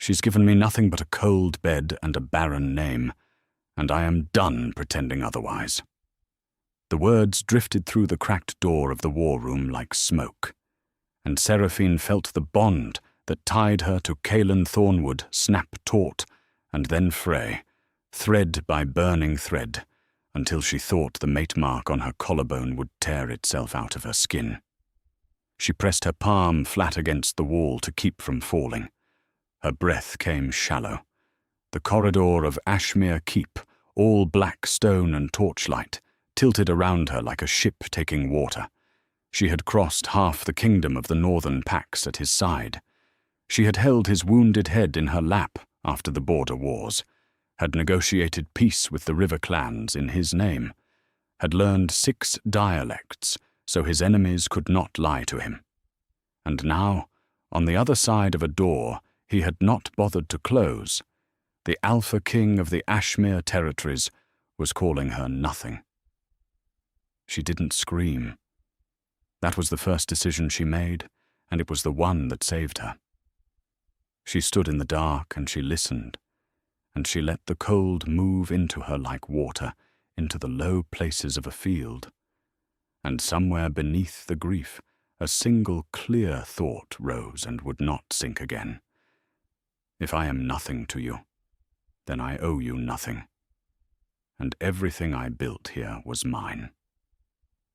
She's given me nothing but a cold bed and a barren name, and I am done pretending otherwise." The words drifted through the cracked door of the war room like smoke, and Seraphine felt the bond that tied her to Kaelan Thornwood snap taut and then fray, thread by burning thread, until she thought the mate mark on her collarbone would tear itself out of her skin. She pressed her palm flat against the wall to keep from falling. Her breath came shallow. The corridor of Ashmere Keep, all black stone and torchlight, tilted around her like a ship taking water. She had crossed half the kingdom of the northern Pax at his side. She had held his wounded head in her lap after the border wars, had negotiated peace with the river clans in his name, had learned 6 dialects so his enemies could not lie to him. And now, on the other side of a door he had not bothered to close, the Alpha King of the Ashmere territories was calling her nothing. She didn't scream. That was the first decision she made, and it was the one that saved her. She stood in the dark and she listened, and she let the cold move into her like water, into the low places of a field. And somewhere beneath the grief, a single clear thought rose and would not sink again. If I am nothing to you, then I owe you nothing. And everything I built here was mine.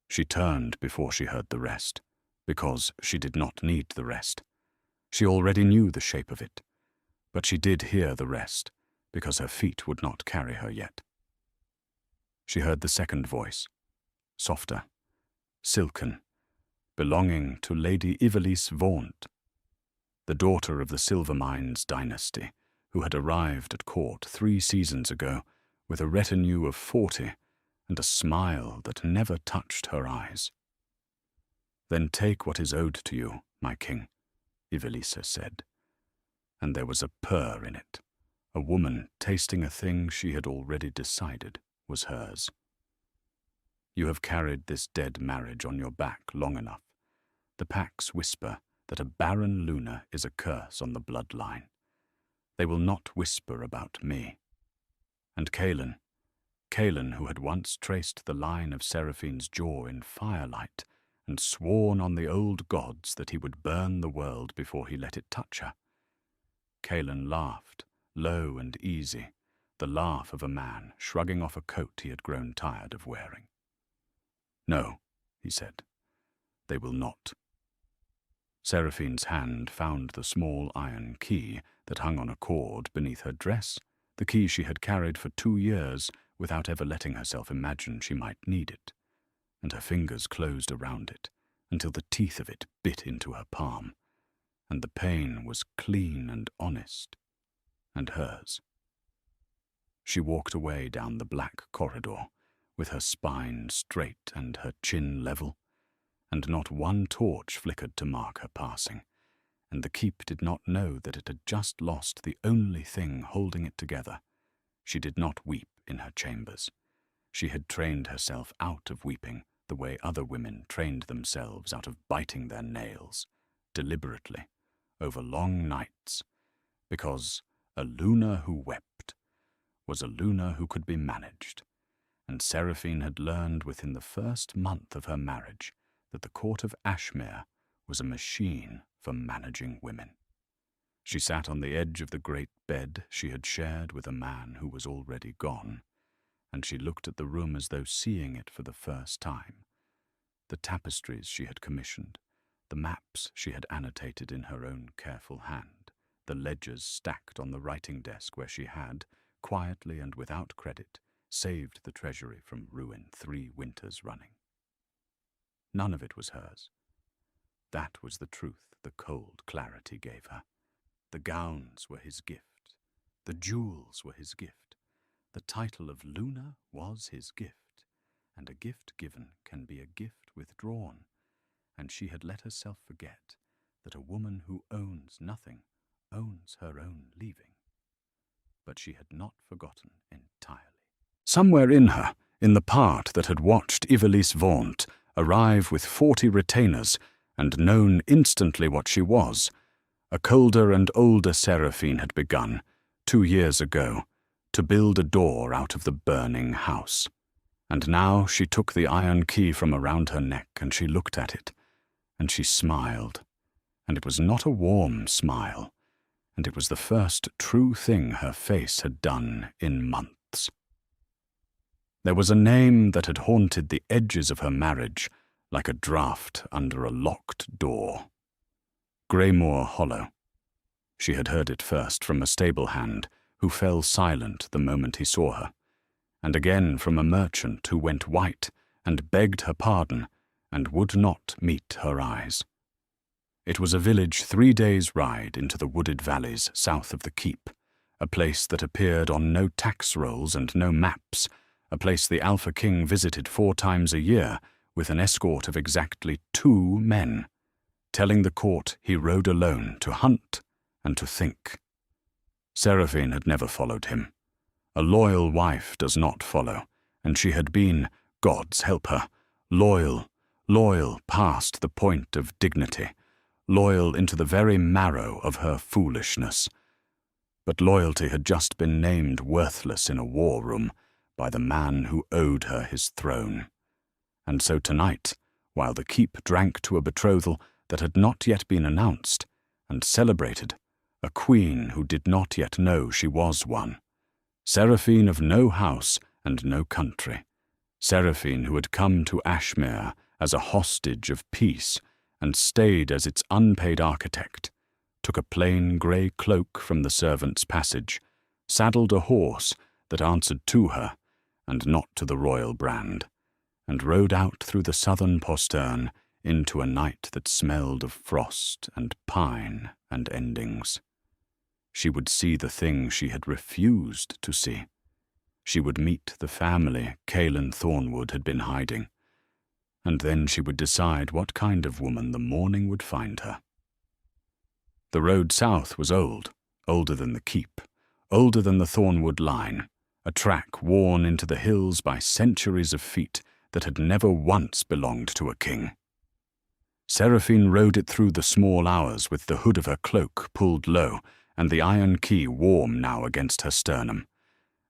She turned before she heard the rest, because she did not need the rest. She already knew the shape of it, but she did hear the rest, because her feet would not carry her yet. She heard the second voice, softer, silken, belonging to Lady Ivelisse Vaunt, the daughter of the Silvermines dynasty, who had arrived at court 3 seasons ago with a retinue of 40 and a smile that never touched her eyes. "Then take what is owed to you, my king," Ivelisse said, and there was a purr in it, a woman tasting a thing she had already decided was hers. "You have carried this dead marriage on your back long enough. The Pax whisper that a barren Luna is a curse on the bloodline. They will not whisper about me." And Kaelan, who had once traced the line of Seraphine's jaw in firelight and sworn on the old gods that he would burn the world before he let it touch her. Kaelan laughed, low and easy, the laugh of a man shrugging off a coat he had grown tired of wearing. "No," he said, "they will not." Seraphine's hand found the small iron key that hung on a cord beneath her dress, the key she had carried for 2 years without ever letting herself imagine she might need it, and her fingers closed around it until the teeth of it bit into her palm, and the pain was clean and honest, and hers. She walked away down the black corridor, with her spine straight and her chin level, and not one torch flickered to mark her passing, and the keep did not know that it had just lost the only thing holding it together. She did not weep in her chambers. She had trained herself out of weeping the way other women trained themselves out of biting their nails, deliberately, over long nights, because a Luna who wept was a Luna who could be managed, and Seraphine had learned within the first month of her marriage that the court of Ashmere was a machine for managing women. She sat on the edge of the great bed she had shared with a man who was already gone, and she looked at the room as though seeing it for the first time. The tapestries she had commissioned, the maps she had annotated in her own careful hand, the ledgers stacked on the writing desk where she had, quietly and without credit, saved the treasury from ruin 3 winters running. None of it was hers. That was the truth the cold clarity gave her. The gowns were his gift. The jewels were his gift. The title of Luna was his gift, and a gift given can be a gift withdrawn, and she had let herself forget that a woman who owns nothing owns her own leaving. But she had not forgotten entirely. Somewhere in her, in the part that had watched Ivelisse Vaunt arrive with 40 retainers and known instantly what she was, A colder and older Seraphine had begun, 2 years ago, to build a door out of the burning house. And now she took the iron key from around her neck and she looked at it, and she smiled. And it was not a warm smile, and it was the first true thing her face had done in months. There was a name that had haunted the edges of her marriage like a draught under a locked door. Greymoor Hollow. She had heard it first from a stable hand who fell silent the moment he saw her, and again from a merchant who went white and begged her pardon and would not meet her eyes. It was a village 3 days' ride into the wooded valleys south of the keep, a place that appeared on no tax rolls and no maps, a place the Alpha King visited 4 times a year with an escort of exactly 2 men, telling the court he rode alone to hunt and to think. Seraphine had never followed him. A loyal wife does not follow, and she had been, God's help her, loyal past the point of dignity, loyal into the very marrow of her foolishness. But loyalty had just been named worthless in a war room by the man who owed her his throne. And so tonight, while the keep drank to a betrothal that had not yet been announced, and celebrated a queen who did not yet know she was one, Seraphine of no house and no country, Seraphine who had come to Ashmere as a hostage of peace and stayed as its unpaid architect, took a plain grey cloak from the servants' passage, saddled a horse that answered to her and not to the royal brand, and rode out through the southern postern into a night that smelled of frost and pine and endings. She would see the thing she had refused to see. She would meet the family Kaelin Thornwood had been hiding, and then she would decide what kind of woman the morning would find her. The road south was old, older than the keep, older than the Thornwood line, a track worn into the hills by centuries of feet that had never once belonged to a king. Seraphine rode it through the small hours with the hood of her cloak pulled low and the iron key warm now against her sternum,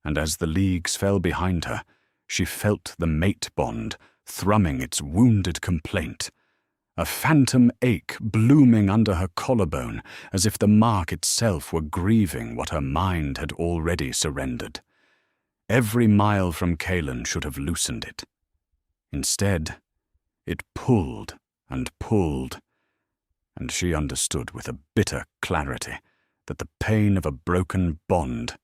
and as the leagues fell behind her, she felt the mate bond thrumming its wounded complaint, a phantom ache blooming under her collarbone as if the mark itself were grieving what her mind had already surrendered. Every mile from Kaelin should have loosened it. Instead, it pulled, and she understood with a bitter clarity that the pain of a broken bond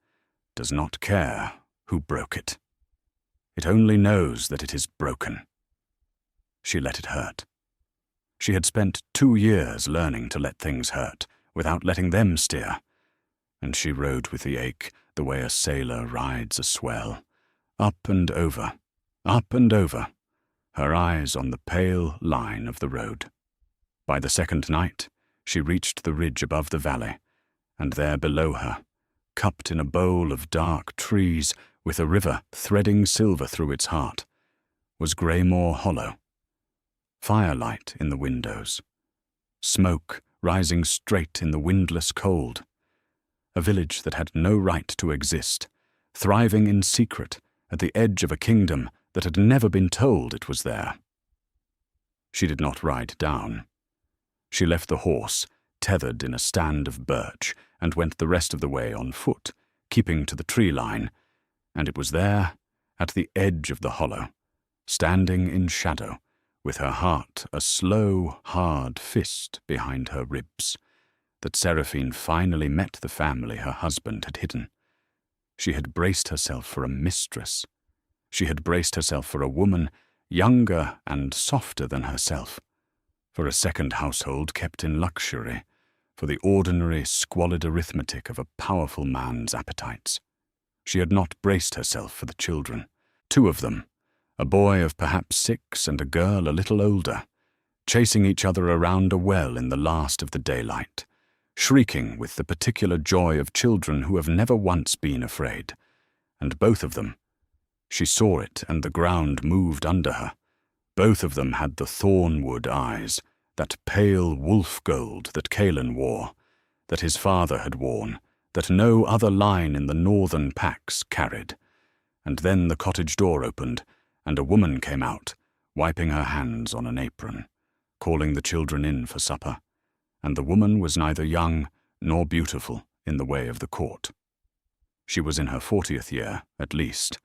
does not care who broke it. It only knows that it is broken. She let it hurt. She had spent 2 years learning to let things hurt without letting them steer, and she rode with the ache the way a sailor rides a swell, up and over, her eyes on the pale line of the road. By the second night, she reached the ridge above the valley, and there below her, cupped in a bowl of dark trees with a river threading silver through its heart, was Greymoor Hollow. Firelight in the windows, smoke rising straight in the windless cold. A village that had no right to exist, thriving in secret at the edge of a kingdom that had never been told it was there. She did not ride down. She left the horse tethered in a stand of birch and went the rest of the way on foot, keeping to the tree line, and it was there, at the edge of the hollow, standing in shadow, with her heart a slow, hard fist behind her ribs, that Seraphine finally met the family her husband had hidden. She had braced herself for a mistress. She had braced herself for a woman younger and softer than herself, for a second household kept in luxury, for the ordinary, squalid arithmetic of a powerful man's appetites. She had not braced herself for the children, 2 of them, a boy of perhaps 6 and a girl a little older, chasing each other around a well in the last of the daylight, shrieking with the particular joy of children who have never once been afraid. And both of them, she saw it and the ground moved under her, both of them had the thornwood eyes, that pale wolf gold that Kaelin wore, that his father had worn, that no other line in the northern packs carried. And then the cottage door opened, and a woman came out, wiping her hands on an apron, calling the children in for supper. And the woman was neither young nor beautiful in the way of the court. She was in her 40th year, at least,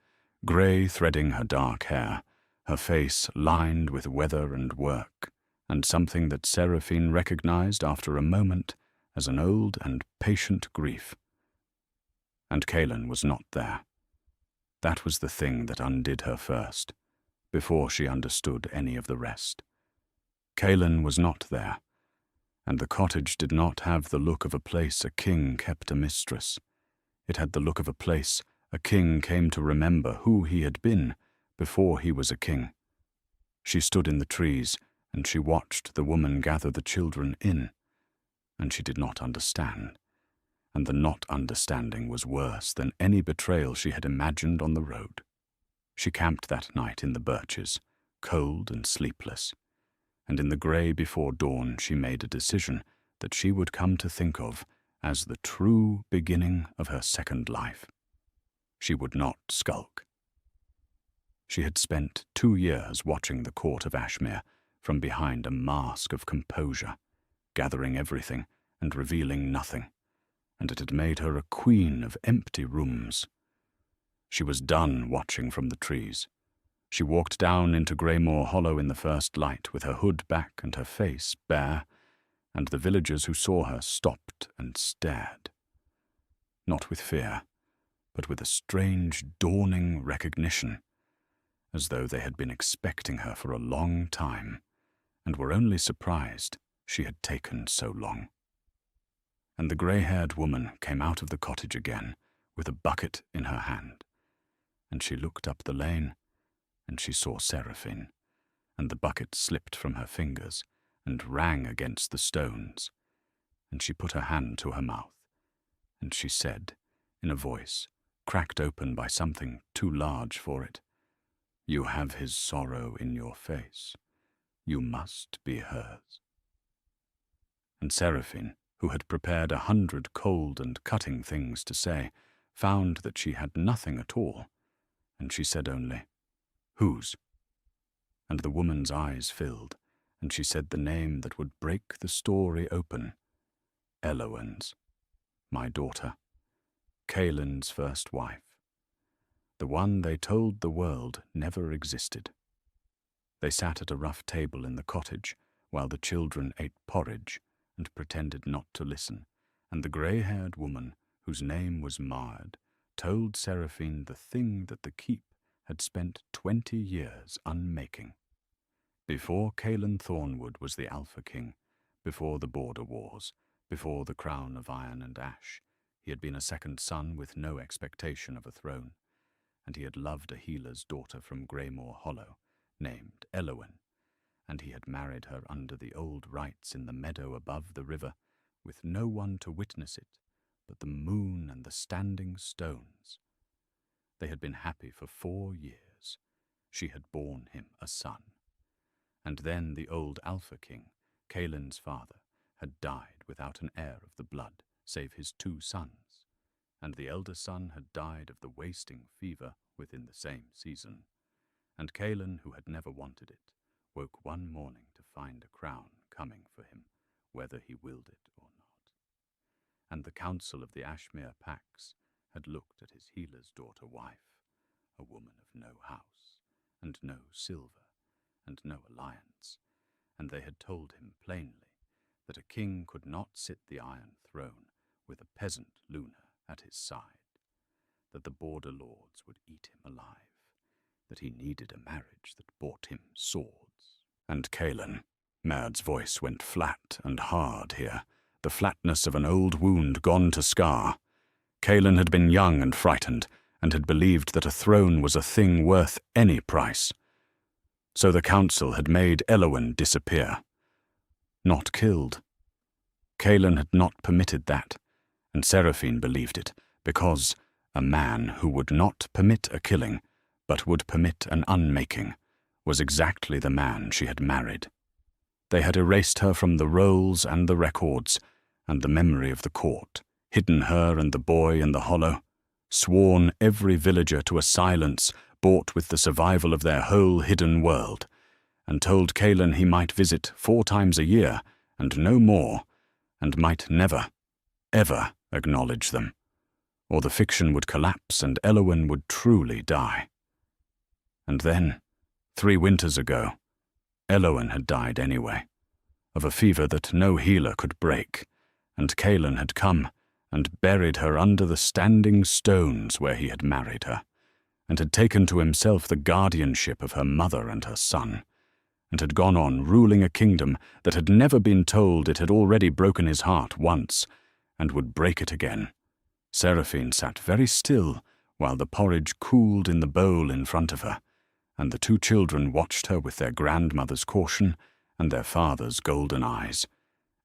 grey threading her dark hair, her face lined with weather and work, and something that Seraphine recognized after a moment as an old and patient grief. And Kaelin was not there. That was the thing that undid her first, before she understood any of the rest. Kaelin was not there, and the cottage did not have the look of a place a king kept a mistress. It had the look of a place a king came to remember who he had been before he was a king. She stood in the trees, and she watched the woman gather the children in, and she did not understand. And the not understanding was worse than any betrayal she had imagined on the road. She camped that night in the birches, cold and sleepless, and in the grey before dawn she made a decision that she would come to think of as the true beginning of her second life. She would not skulk. She had spent 2 years watching the court of Ashmere from behind a mask of composure, gathering everything and revealing nothing, and it had made her a queen of empty rooms. She was done watching from the trees. She walked down into Greymore Hollow in the first light with her hood back and her face bare, and the villagers who saw her stopped and stared. Not with fear, but with a strange dawning recognition, as though they had been expecting her for a long time, and were only surprised she had taken so long. And the grey-haired woman came out of the cottage again with a bucket in her hand, and she looked up the lane, and she saw Seraphine, and the bucket slipped from her fingers and rang against the stones, and she put her hand to her mouth, and she said, in a voice cracked open by something too large for it, "You have his sorrow in your face. You must be hers." And Seraphine, who had prepared 100 cold and cutting things to say, found that she had nothing at all, and she said only, "Whose?" And the woman's eyes filled, and she said the name that would break the story open, "Elowen's, my daughter, Kaelin's first wife, the one they told the world never existed." They sat at a rough table in the cottage while the children ate porridge and pretended not to listen, and the grey-haired woman, whose name was Mard, told Seraphine the thing that the keep had spent 20 years unmaking. Before Kaelin Thornwood was the Alpha King, before the Border Wars, before the crown of iron and ash, he had been a second son with no expectation of a throne, and he had loved a healer's daughter from Greymore Hollow, named Elowen, and he had married her under the old rites in the meadow above the river, with no one to witness it but the moon and the standing stones. They had been happy for 4 years. She had borne him a son. And then the old Alpha King, Kaelin's father, had died without an heir of the blood, save his 2 sons, and the elder son had died of the wasting fever within the same season. And Kaelin, who had never wanted it, woke one morning to find a crown coming for him, whether he willed it or not. And the council of the Ashmere Pax had looked at his healer's daughter wife, a woman of no house, and no silver, and no alliance, and they had told him plainly that a king could not sit the Iron Throne with a peasant Luna at his side, that the border lords would eat him alive, that he needed a marriage that bought him swords. And Kaelin, Maird's voice went flat and hard here, the flatness of an old wound gone to scar. Kaelin had been young and frightened, and had believed that a throne was a thing worth any price. So the council had made Elowen disappear. Not killed. Kaelin had not permitted that, and Seraphine believed it, because a man who would not permit a killing, but would permit an unmaking, was exactly the man she had married. They had erased her from the rolls and the records, and the memory of the court, hidden her and the boy in the hollow, sworn every villager to a silence bought with the survival of their whole hidden world, and told Cailan he might visit 4 times a year, and no more, and might never, ever acknowledge them, or the fiction would collapse and Elowen would truly die. And then, 3 winters ago, Elowen had died anyway, of a fever that no healer could break, and Cailan had come and buried her under the standing stones where he had married her, and had taken to himself the guardianship of her mother and her son, and had gone on ruling a kingdom that had never been told it had already broken his heart once, and would break it again. Seraphine sat very still while the porridge cooled in the bowl in front of her, and the 2 children watched her with their grandmother's caution and their father's golden eyes,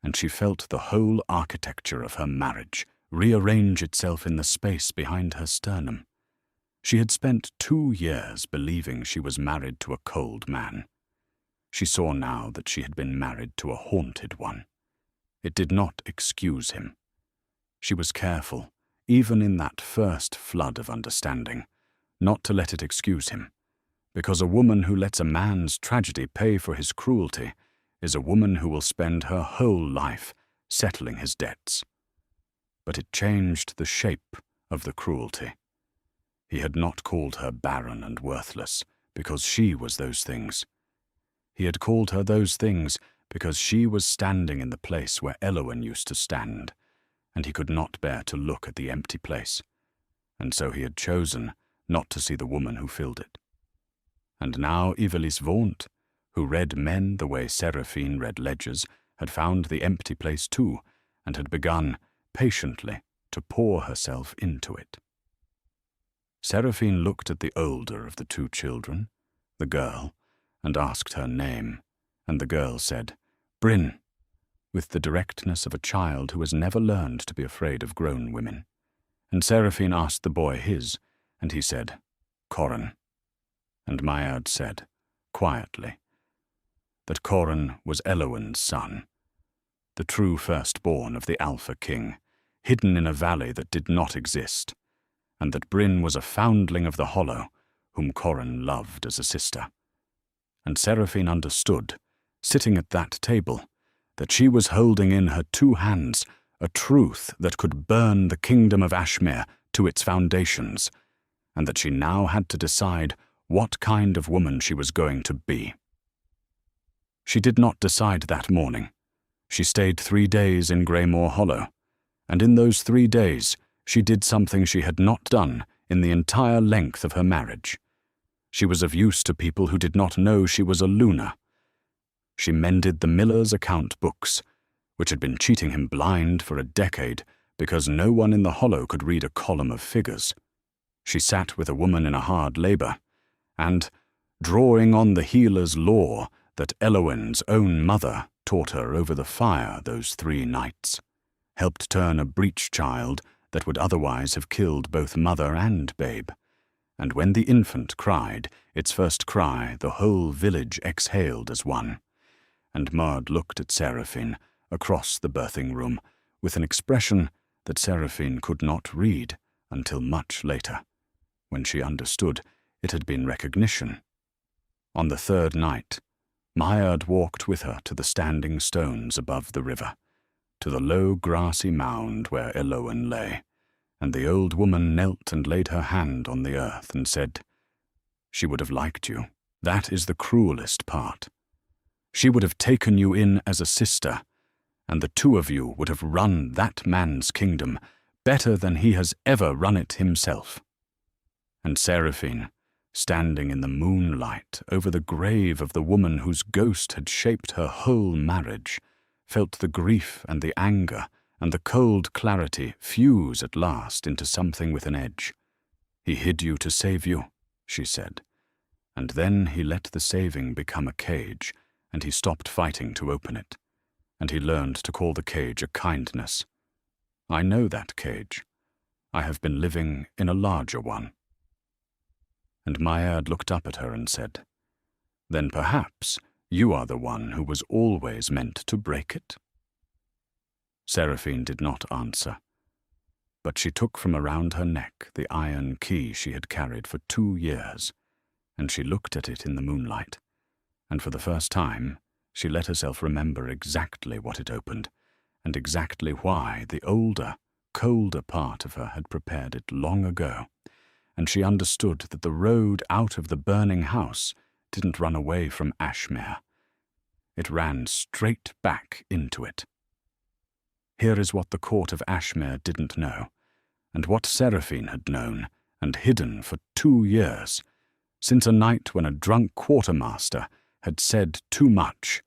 and she felt the whole architecture of her marriage rearrange itself in the space behind her sternum. She had spent 2 years believing she was married to a cold man. She saw now that she had been married to a haunted one. It did not excuse him. She was careful, even in that first flood of understanding, not to let it excuse him, because a woman who lets a man's tragedy pay for his cruelty is a woman who will spend her whole life settling his debts. But it changed the shape of the cruelty. He had not called her barren and worthless because she was those things. He had called her those things because she was standing in the place where Elowen used to stand, and he could not bear to look at the empty place, and so he had chosen not to see the woman who filled it. And now Ivelisse Vaunt, who read men the way Seraphine read ledgers, had found the empty place too, and had begun, patiently, to pour herself into it. Seraphine looked at the older of the 2 children, the girl, and asked her name, and the girl said, "Bryn," with the directness of a child who has never learned to be afraid of grown women. And Seraphine asked the boy his, and he said, "Coran." And Maiard said, quietly, that Coran was Elowen's son, the true firstborn of the Alpha King, hidden in a valley that did not exist, and that Bryn was a foundling of the Hollow, whom Coran loved as a sister. And Seraphine understood, sitting at that table, that she was holding in her 2 hands a truth that could burn the kingdom of Ashmere to its foundations, and that she now had to decide what kind of woman she was going to be. She did not decide that morning. She stayed 3 days in Greymoor Hollow, and in those 3 days she did something she had not done in the entire length of her marriage. She was of use to people who did not know she was a Luna. She mended the miller's account books, which had been cheating him blind for a decade because no one in the Hollow could read a column of figures. She sat with a woman in a hard labour, and, drawing on the healer's lore that Elowen's own mother taught her over the fire those 3 nights, helped turn a breech child that would otherwise have killed both mother and babe. And when the infant cried its first cry, the whole village exhaled as one. And Maud looked at Seraphine across the birthing room with an expression that Seraphine could not read until much later, when she understood it had been recognition. On the 3rd night, Maiard walked with her to the standing stones above the river, to the low grassy mound where Elowen lay, and the old woman knelt and laid her hand on the earth and said, "She would have liked you. That is the cruelest part. She would have taken you in as a sister, and the 2 of you would have run that man's kingdom better than he has ever run it himself." And Seraphine, standing in the moonlight over the grave of the woman whose ghost had shaped her whole marriage, felt the grief and the anger and the cold clarity fuse at last into something with an edge. "He hid you to save you," she said, and then he let the saving become a cage, and he stopped fighting to open it, and he learned to call the cage a kindness. "I know that cage. I have been living in a larger one." And Maiard looked up at her and said, "Then perhaps you are the one who was always meant to break it?" Seraphine did not answer, but she took from around her neck the iron key she had carried for 2 years, and she looked at it in the moonlight, and for the first time she let herself remember exactly what it opened, and exactly why the older, colder part of her had prepared it long ago, and she understood that the road out of the burning house didn't run away from Ashmere. It ran straight back into it. Here is what the court of Ashmere didn't know, and what Seraphine had known and hidden for 2 years, since a night when a drunk quartermaster had said too much,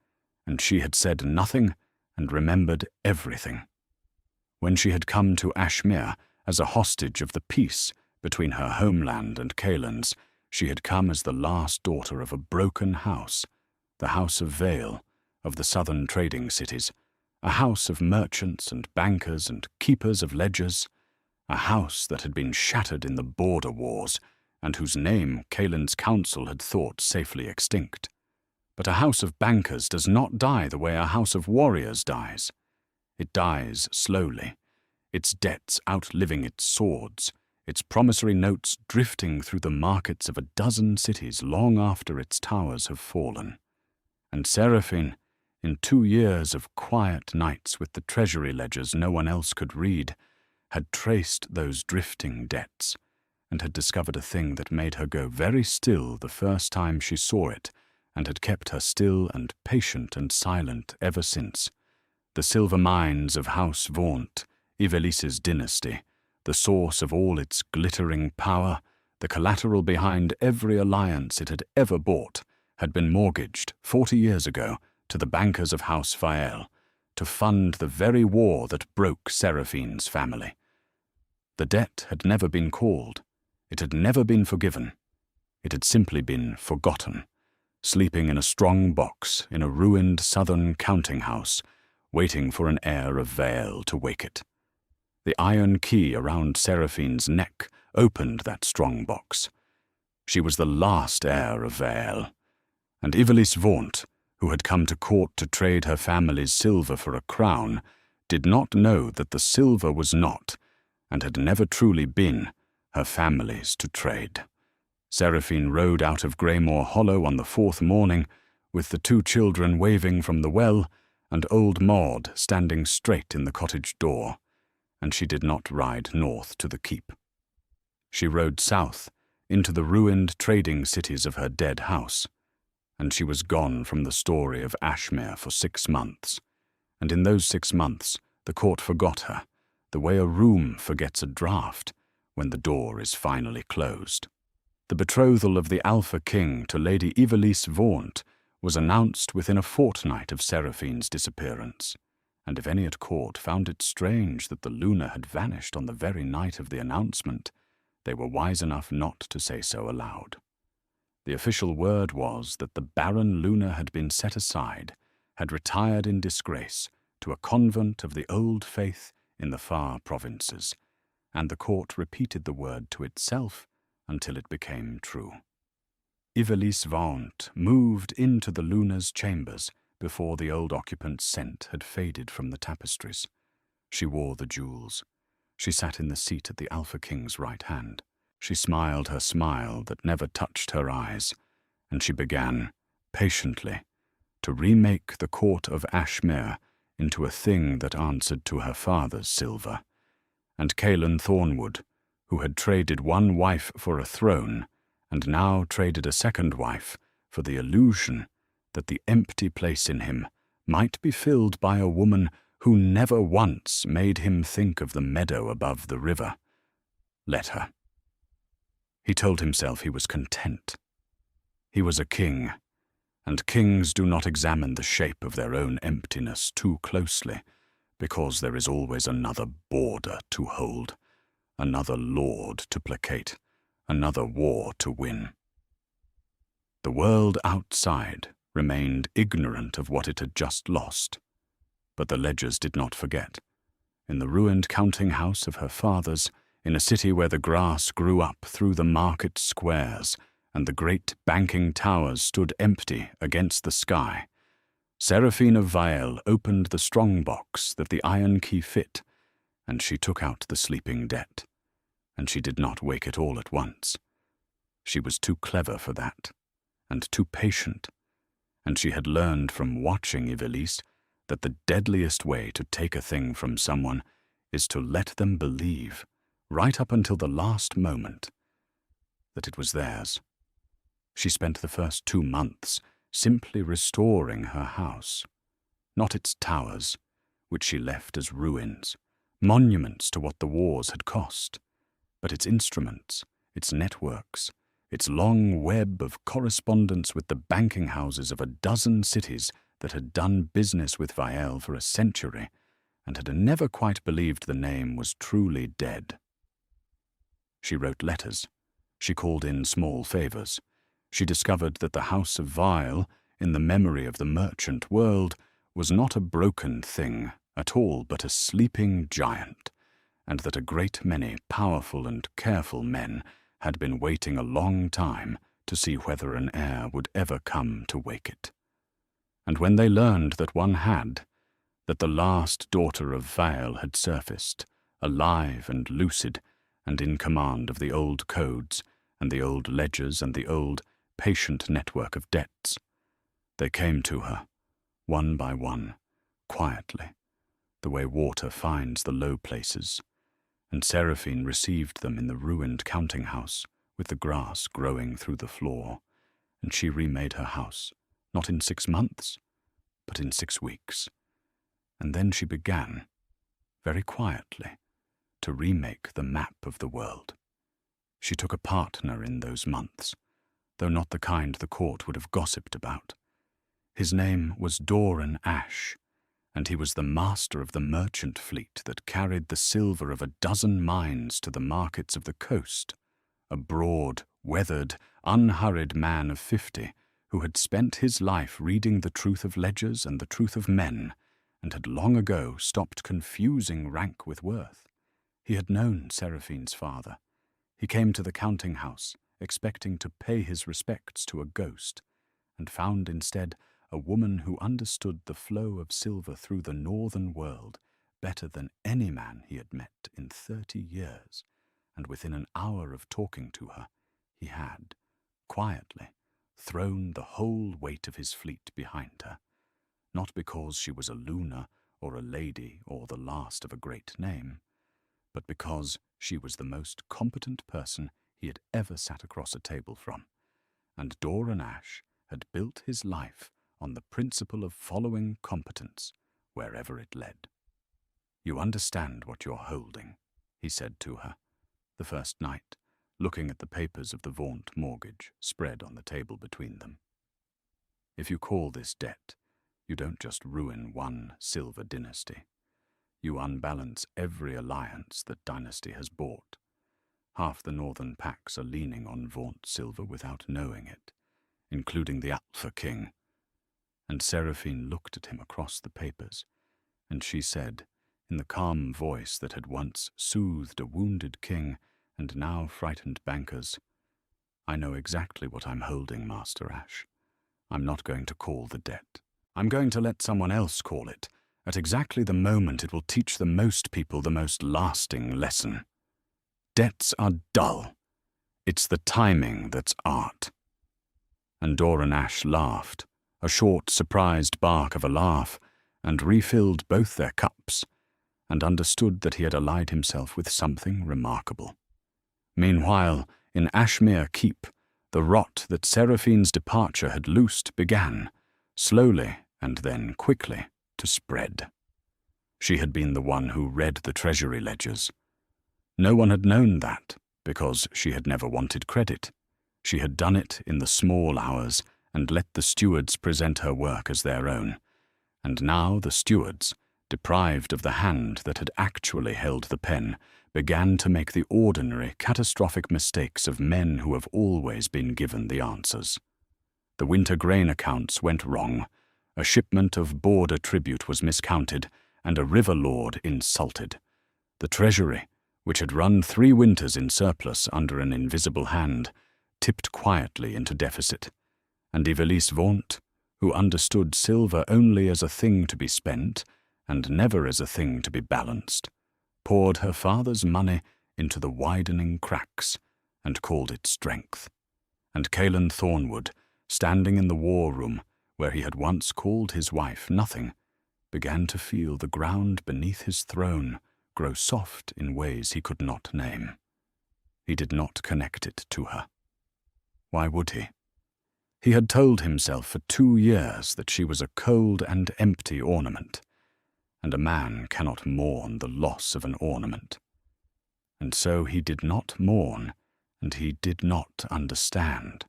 and she had said nothing and remembered everything. When she had come to Ashmere as a hostage of the peace between her homeland and Kaelin's, she had come as the last daughter of a broken house, the House of Vale, of the southern trading cities, a house of merchants and bankers and keepers of ledgers, a house that had been shattered in the border wars and whose name Kaelin's council had thought safely extinct. But a house of bankers does not die the way a house of warriors dies. It dies slowly, its debts outliving its swords, its promissory notes drifting through the markets of a dozen cities long after its towers have fallen. And Seraphine, in 2 years of quiet nights with the treasury ledgers no one else could read, had traced those drifting debts, and had discovered a thing that made her go very still the first time she saw it, and had kept her still and patient and silent ever since. The silver mines of House Vaunt, Ivalice's dynasty, the source of all its glittering power, the collateral behind every alliance it had ever bought, had been mortgaged 40 years ago to the bankers of House Fael, to fund the very war that broke Seraphine's family. The debt had never been called. It had never been forgiven. It had simply been forgotten, sleeping in a strong box in a ruined southern counting house, waiting for an heir of Vale to wake it. The iron key around Seraphine's neck opened that strong box. She was the last heir of Vale, and Ivalice Vaunt, who had come to court to trade her family's silver for a crown, did not know that the silver was not, and had never truly been, her family's to trade. Seraphine rode out of Greymore Hollow on the 4th morning, with the 2 children waving from the well, and old Maud standing straight in the cottage door, and she did not ride north to the keep. She rode south, into the ruined trading cities of her dead house, and she was gone from the story of Ashmere for 6 months, and in those 6 months the court forgot her, the way a room forgets a draught when the door is finally closed. The betrothal of the Alpha King to Lady Ivalice Vaunt was announced within a fortnight of Seraphine's disappearance, and if any at court found it strange that the Luna had vanished on the very night of the announcement, they were wise enough not to say so aloud. The official word was that the Baron Luna had been set aside, had retired in disgrace to a convent of the old faith in the far provinces, and the court repeated the word to itself until it became true. Ivalice Vaunt moved into the Luna's chambers before the old occupant's scent had faded from the tapestries. She wore the jewels. She sat in the seat at the Alpha King's right hand. She smiled her smile that never touched her eyes, and she began, patiently, to remake the court of Ashmere into a thing that answered to her father's silver. And Kaelin Thornwood, who had traded one wife for a throne, and now traded a second wife for the illusion that the empty place in him might be filled by a woman who never once made him think of the meadow above the river, let her. He told himself he was content. He was a king, and kings do not examine the shape of their own emptiness too closely, because there is always another border to hold, another lord to placate, another war to win. The world outside remained ignorant of what it had just lost, but the ledgers did not forget. In the ruined counting house of her fathers, in a city where the grass grew up through the market squares and the great banking towers stood empty against the sky, Seraphine of Vielle opened the strong box that the iron key fit, and she took out the sleeping debt. And she did not wake it all at once. She was too clever for that, and too patient, and she had learned from watching Ivelisse that the deadliest way to take a thing from someone is to let them believe, right up until the last moment, that it was theirs. She spent the first 2 months simply restoring her house, not its towers, which she left as ruins, monuments to what the wars had cost, but its instruments, its networks, its long web of correspondence with the banking houses of a dozen cities that had done business with Vielle for a century and had never quite believed the name was truly dead. She wrote letters. She called in small favors. She discovered that the House of Vielle, in the memory of the merchant world, was not a broken thing at all, but a sleeping giant, and that a great many powerful and careful men had been waiting a long time to see whether an heir would ever come to wake it. And when they learned that one had, that the last daughter of Vielle had surfaced, alive and lucid, and in command of the old codes and the old ledgers and the old patient network of debts, they came to her, one by one, quietly, the way water finds the low places, and Seraphine received them in the ruined counting house with the grass growing through the floor, and she remade her house, not in 6 months, but in 6 weeks. And then she began, very quietly, to remake the map of the world. She took a partner in those months, though not the kind the court would have gossiped about. His name was Doran Ash, and he was the master of the merchant fleet that carried the silver of a dozen mines to the markets of the coast, a broad, weathered, unhurried man of 50 who had spent his life reading the truth of ledgers and the truth of men, and had long ago stopped confusing rank with worth. He had known Seraphine's father. He came to the counting house, expecting to pay his respects to a ghost, and found instead a woman who understood the flow of silver through the northern world better than any man he had met in 30 years, and within an hour of talking to her, he had, quietly, thrown the whole weight of his fleet behind her, not because she was a Luna or a lady or the last of a great name, but because she was the most competent person he had ever sat across a table from, and Doran Ash had built his life on the principle of following competence wherever it led. "You understand what you're holding," he said to her, the first night, looking at the papers of the Vaunt mortgage spread on the table between them. "If you call this debt, you don't just ruin one silver dynasty. You unbalance every alliance that dynasty has bought. Half the northern packs are leaning on Vaunt silver without knowing it, including the Alpha King." And Seraphine looked at him across the papers, and she said, in the calm voice that had once soothed a wounded king and now frightened bankers, "I know exactly what I'm holding, Master Ash. I'm not going to call the debt. I'm going to let someone else call it, at exactly the moment it will teach the most people the most lasting lesson. Debts are dull. It's the timing that's art." And Doran Ash laughed, a short, surprised bark of a laugh, and refilled both their cups, and understood that he had allied himself with something remarkable. Meanwhile, in Ashmere Keep, the rot that Seraphine's departure had loosed began, slowly and then quickly, to spread. She had been the one who read the treasury ledgers. No one had known that, because she had never wanted credit. She had done it in the small hours and let the stewards present her work as their own. And now the stewards, deprived of the hand that had actually held the pen, began to make the ordinary, catastrophic mistakes of men who have always been given the answers. The winter grain accounts went wrong, a shipment of border tribute was miscounted, and a river lord insulted. The treasury, which had run 3 winters in surplus under an invisible hand, tipped quietly into deficit, and Ivelisse Vaunt, who understood silver only as a thing to be spent and never as a thing to be balanced, poured her father's money into the widening cracks and called it strength. And Cailen Thornwood, standing in the war room where he had once called his wife nothing, began to feel the ground beneath his throne grow soft in ways he could not name. He did not connect it to her. Why would he? He had told himself for 2 years that she was a cold and empty ornament, and a man cannot mourn the loss of an ornament. And so he did not mourn, and he did not understand.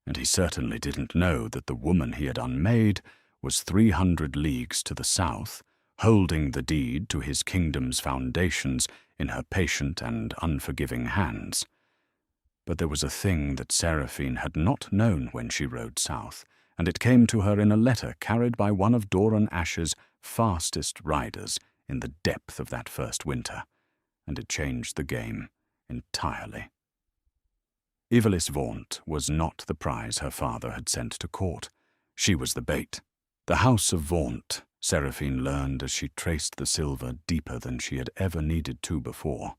And he certainly didn't know that the woman he had unmade was 300 leagues to the south, holding the deed to his kingdom's foundations in her patient and unforgiving hands. But there was a thing that Seraphine had not known when she rode south, and it came to her in a letter carried by one of Doran Ash's fastest riders in the depth of that first winter, and it changed the game entirely. Ivelisse Vaunt was not the prize her father had sent to court. She was the bait. The House of Vaunt, Seraphine learned as she traced the silver deeper than she had ever needed to before,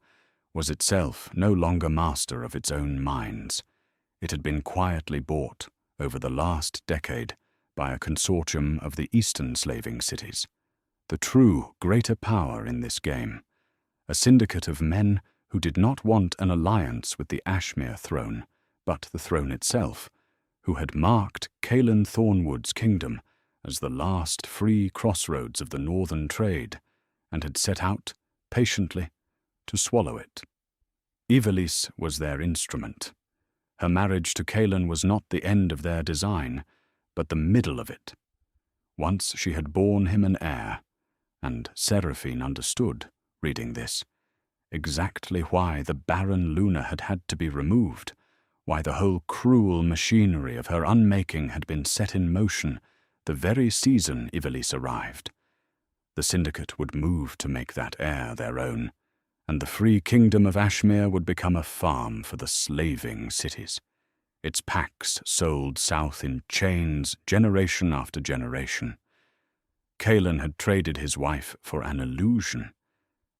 was itself no longer master of its own mines. It had been quietly bought over the last decade by a consortium of the eastern slaving cities, the true greater power in this game, a syndicate of men who did not want an alliance with the Ashmere throne, but the throne itself, who had marked Cailen Thornwood's kingdom as the last free crossroads of the northern trade, and had set out, patiently, to swallow it. Ivelisse was their instrument. Her marriage to Cailen was not the end of their design, but the middle of it. Once she had borne him an heir, and Seraphine understood, reading this, exactly why the barren Luna had had to be removed, why the whole cruel machinery of her unmaking had been set in motion the very season Ivelisse arrived. The syndicate would move to make that heir their own, and the free kingdom of Ashmere would become a farm for the slaving cities. Its packs sold south in chains generation after generation. Cailen had traded his wife for an illusion,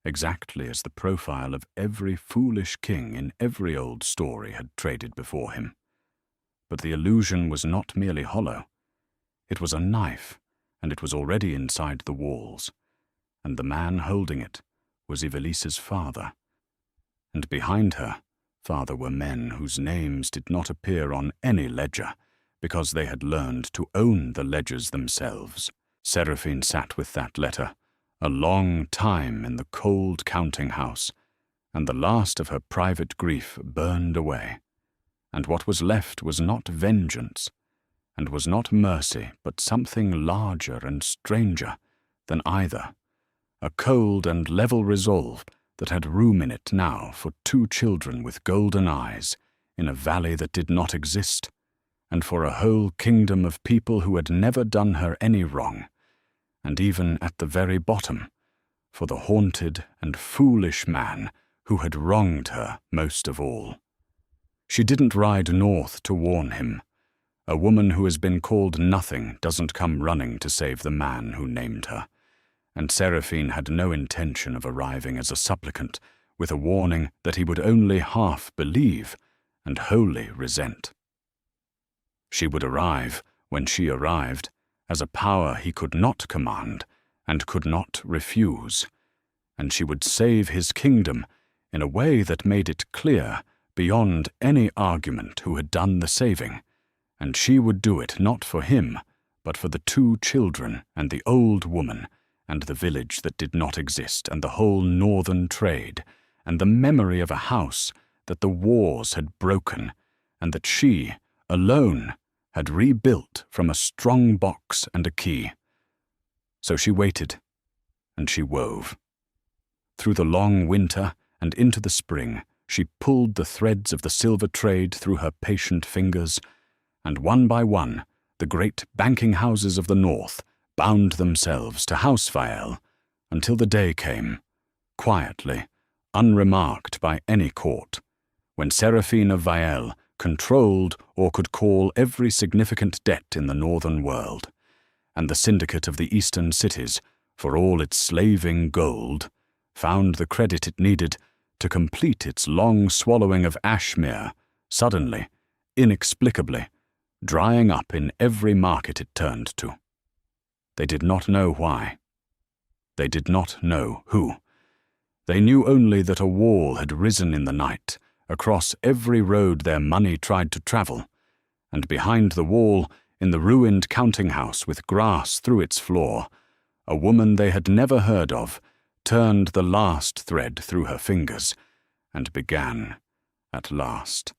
exactly as the profile of every foolish king in every old story had traded before him. But the illusion was not merely hollow. It was a knife, and it was already inside the walls, and the man holding it was Ivelisse's father. And behind her, farther were men whose names did not appear on any ledger, because they had learned to own the ledgers themselves. Seraphine sat with that letter a long time in the cold counting-house, and the last of her private grief burned away. And what was left was not vengeance, and was not mercy, but something larger and stranger than either, a cold and level resolve that had room in it now for 2 children with golden eyes in a valley that did not exist, and for a whole kingdom of people who had never done her any wrong, and even at the very bottom, for the haunted and foolish man who had wronged her most of all. She didn't ride north to warn him. A woman who has been called nothing doesn't come running to save the man who named her, and Seraphine had no intention of arriving as a supplicant with a warning that he would only half believe and wholly resent. She would arrive, when she arrived, as a power he could not command and could not refuse, and she would save his kingdom in a way that made it clear beyond any argument who had done the saving, and she would do it not for him, but for the 2 children and the old woman and the village that did not exist and the whole northern trade and the memory of a house that the wars had broken and that she, alone, had rebuilt from a strong box and a key. So she waited, and she wove. Through the long winter and into the spring, she pulled the threads of the silver trade through her patient fingers, and one by one, the great banking houses of the north bound themselves to House Vael until the day came, quietly, unremarked by any court, when Seraphine of Vael controlled or could call every significant debt in the northern world, and the syndicate of the eastern cities, for all its slaving gold, found the credit it needed to complete its long swallowing of Ashmere, suddenly, inexplicably, drying up in every market it turned to. They did not know why. They did not know who. They knew only that a wall had risen in the night across every road their money tried to travel, and behind the wall, in the ruined counting-house with grass through its floor, a woman they had never heard of turned the last thread through her fingers and began, at last,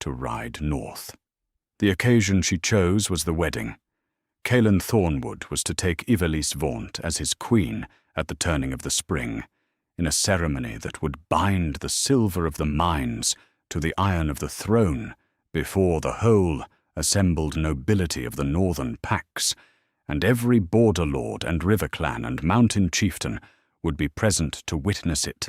to ride north. The occasion she chose was the wedding. Kaelin Thornwood was to take Ivelisse Vaunt as his queen at the turning of the spring, in a ceremony that would bind the silver of the mines to the iron of the throne before the whole assembled nobility of the northern Pax, and every border lord and river clan and mountain chieftain would be present to witness it,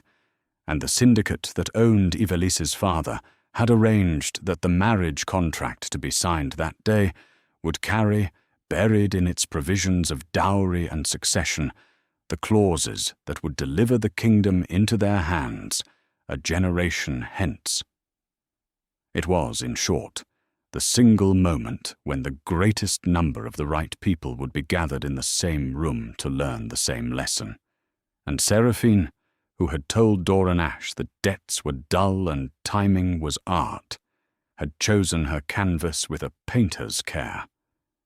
and the syndicate that owned Ivelisse's father had arranged that the marriage contract to be signed that day would carry, buried in its provisions of dowry and succession, the clauses that would deliver the kingdom into their hands a generation hence. It was, in short, the single moment when the greatest number of the right people would be gathered in the same room to learn the same lesson. And Seraphine, who had told Doran Ash that debts were dull and timing was art, had chosen her canvas with a painter's care.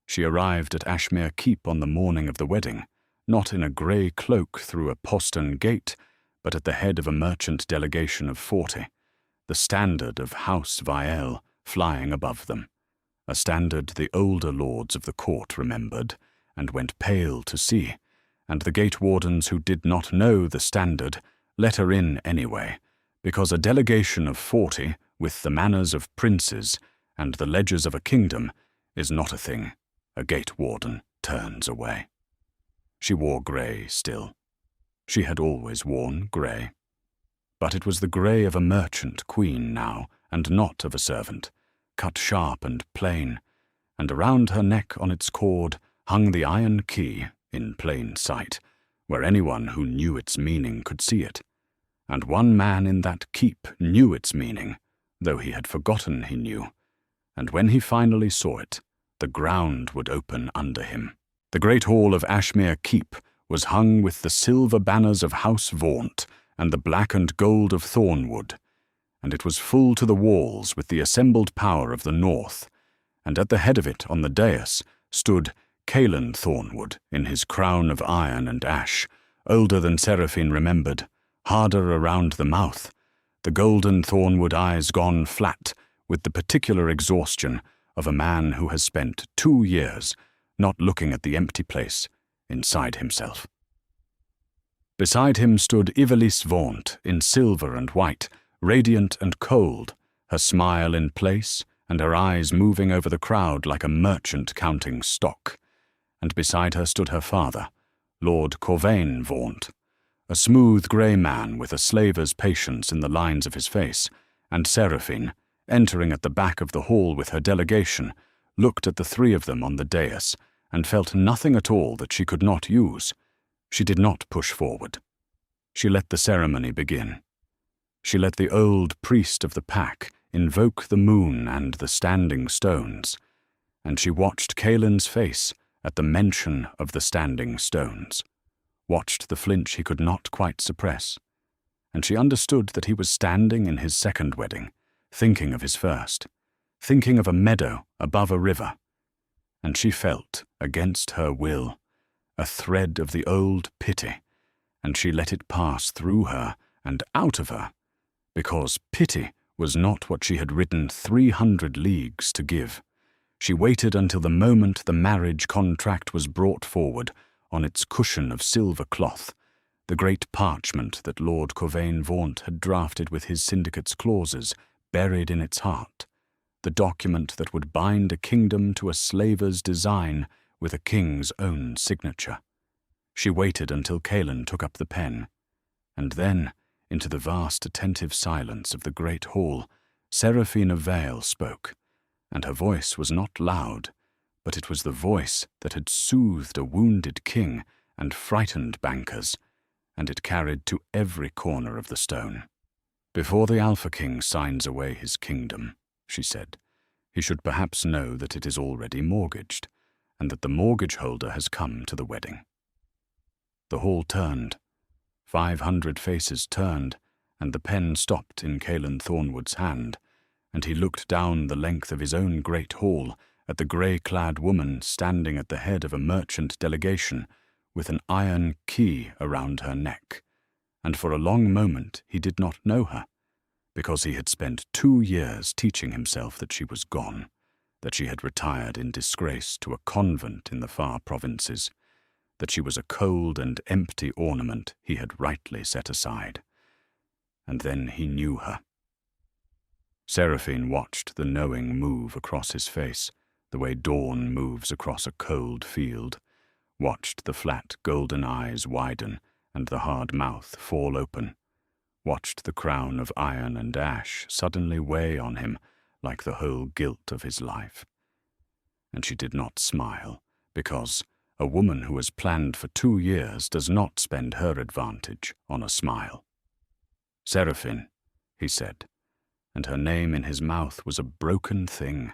She arrived at Ashmere Keep on the morning of the wedding, not in a grey cloak through a postern gate, but at the head of a merchant delegation of 40, the standard of House Vael flying above them, a standard the older lords of the court remembered and went pale to see, and the gate wardens who did not know the standard let her in anyway, because a delegation of 40 with the manners of princes and the ledgers of a kingdom is not a thing a gate warden turns away. She wore grey still. She had always worn grey. But it was the grey of a merchant queen now, and not of a servant, cut sharp and plain, and around her neck on its cord hung the iron key in plain sight, where anyone who knew its meaning could see it. And one man in that keep knew its meaning, though he had forgotten he knew, and when he finally saw it, the ground would open under him. The great hall of Ashmere Keep was hung with the silver banners of House Vaunt and the black and gold of Thornwood, and it was full to the walls with the assembled power of the north, and at the head of it on the dais stood Kaelin Thornwood in his crown of iron and ash, older than Seraphine remembered, harder around the mouth, the golden Thornwood eyes gone flat with the particular exhaustion of a man who has spent 2 years not looking at the empty place inside himself. Beside him stood Ivelisse Vaunt in silver and white, radiant and cold, her smile in place and her eyes moving over the crowd like a merchant counting stock. And beside her stood her father, Lord Corvain Vaunt, a smooth grey man with a slaver's patience in the lines of his face, and Seraphine, entering at the back of the hall with her delegation, looked at the three of them on the dais and felt nothing at all that she could not use. She did not push forward. She let the ceremony begin. She let the old priest of the pack invoke the moon and the standing stones, and she watched Kaelin's face at the mention of the standing stones, watched the flinch he could not quite suppress, and she understood that he was standing in his second wedding, thinking of his first, thinking of a meadow above a river, and she felt, against her will, a thread of the old pity, and she let it pass through her and out of her, because pity was not what she had ridden 300 leagues to give. She waited until the moment the marriage contract was brought forward on its cushion of silver cloth, the great parchment that Lord Corvain Vaunt had drafted with his syndicate's clauses buried in its heart, the document that would bind a kingdom to a slaver's design with a king's own signature. She waited until Kaelin took up the pen, and then, into the vast attentive silence of the great hall, Seraphina Vale spoke, and her voice was not loud, but it was the voice that had soothed a wounded king and frightened bankers, and it carried to every corner of the stone. "Before the Alpha King signs away his kingdom," she said, "he should perhaps know that it is already mortgaged, and that the mortgage holder has come to the wedding." The hall turned. 500 faces turned, and the pen stopped in Caelan Thornwood's hand, and he looked down the length of his own great hall at the grey-clad woman standing at the head of a merchant delegation with an iron key around her neck, and for a long moment he did not know her, because he had spent 2 years teaching himself that she was gone, that she had retired in disgrace to a convent in the far provinces, that she was a cold and empty ornament he had rightly set aside. And then he knew her. Seraphine watched the knowing move across his face, the way dawn moves across a cold field, watched the flat golden eyes widen and the hard mouth fall open, watched the crown of iron and ash suddenly weigh on him like the whole guilt of his life. And she did not smile, because a woman who has planned for 2 years does not spend her advantage on a smile. "Seraphine," he said, and her name in his mouth was a broken thing,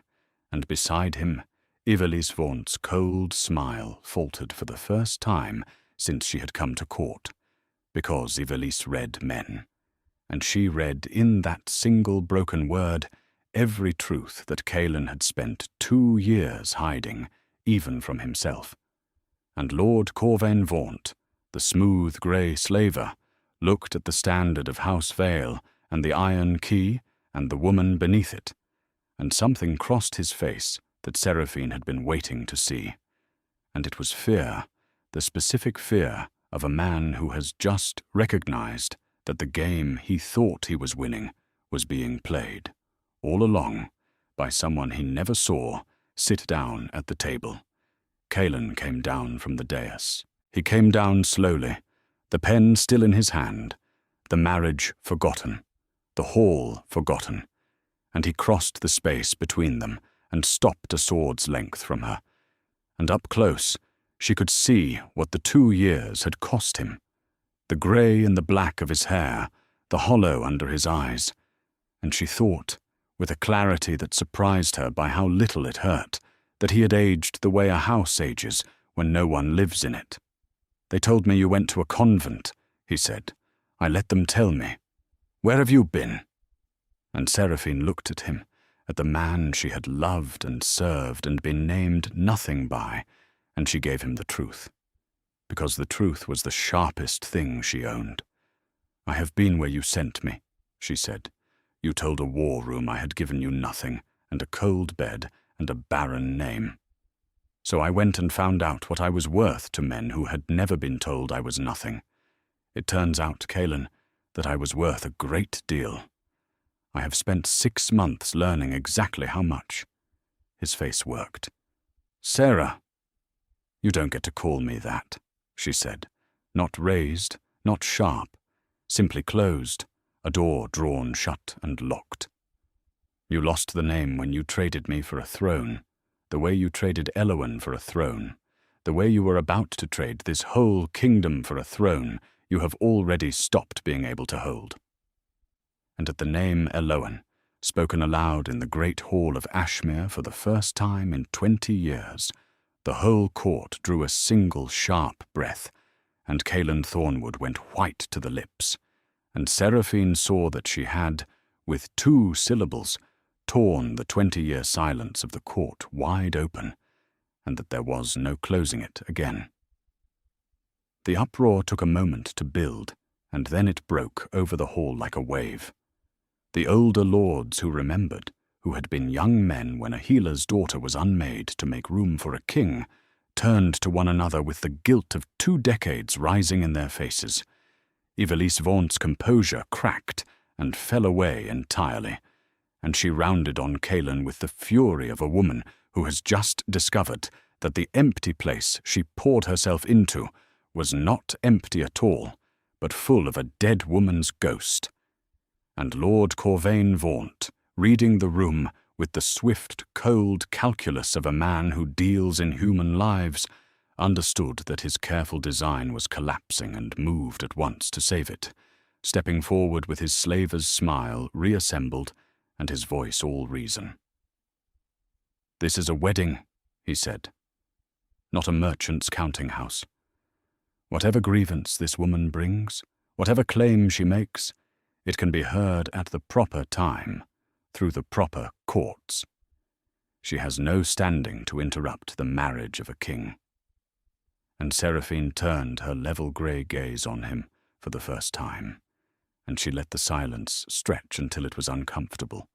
and beside him Ivelisse Vaunt's cold smile faltered for the first time since she had come to court, because Ivelisse read men, and she read in that single broken word every truth that Caelan had spent 2 years hiding, even from himself. And Lord Corvain Vaunt, the smooth grey slaver, looked at the standard of House Vale and the iron key and the woman beneath it, and something crossed his face that Seraphine had been waiting to see. And it was fear, the specific fear of a man who has just recognized that the game he thought he was winning was being played, all along, by someone he never saw sit down at the table. Caelan came down from the dais. He came down slowly, the pen still in his hand, the marriage forgotten, the hall forgotten, and he crossed the space between them and stopped a sword's length from her. And up close, she could see what the 2 years had cost him, the grey and the black of his hair, the hollow under his eyes, and she thought, with a clarity that surprised her by how little it hurt, that he had aged the way a house ages when no one lives in it. "They told me you went to a convent," he said. "I let them tell me. Where have you been?" And Seraphine looked at him, at the man she had loved and served and been named nothing by, and she gave him the truth, because the truth was the sharpest thing she owned. "I have been where you sent me," she said. "You told a war room I had given you nothing, and a cold bed, and a barren name. So I went and found out what I was worth to men who had never been told I was nothing. It turns out, Caelan, that I was worth a great deal. I have spent 6 months learning exactly how much." His face worked. "Sarah." "You don't get to call me that," she said. "Not raised, not sharp, simply closed, a door drawn shut and locked. You lost the name when you traded me for a throne, the way you traded Elowen for a throne, the way you were about to trade this whole kingdom for a throne you have already stopped being able to hold." And at the name Elowen, spoken aloud in the great hall of Ashmere for the first time in 20 years, the whole court drew a single sharp breath, and Caelan Thornwood went white to the lips, and Seraphine saw that she had, with 2 syllables, torn the 20-year silence of the court wide open, and that there was no closing it again. The uproar took a moment to build, and then it broke over the hall like a wave. The older lords who remembered, who had been young men when a healer's daughter was unmade to make room for a king, turned to one another with the guilt of 2 decades rising in their faces. Ivelisse Vaunt's composure cracked and fell away entirely, and she rounded on Caelan with the fury of a woman who has just discovered that the empty place she poured herself into was not empty at all, but full of a dead woman's ghost. And Lord Corvain Vaunt, reading the room with the swift, cold calculus of a man who deals in human lives, understood that his careful design was collapsing and moved at once to save it, stepping forward with his slaver's smile reassembled and his voice all reason. "This is a wedding," he said, "not a merchant's counting house. Whatever grievance this woman brings, whatever claim she makes, it can be heard at the proper time, through the proper courts. She has no standing to interrupt the marriage of a king." And Seraphine turned her level grey gaze on him for the first time, and she let the silence stretch until it was uncomfortable,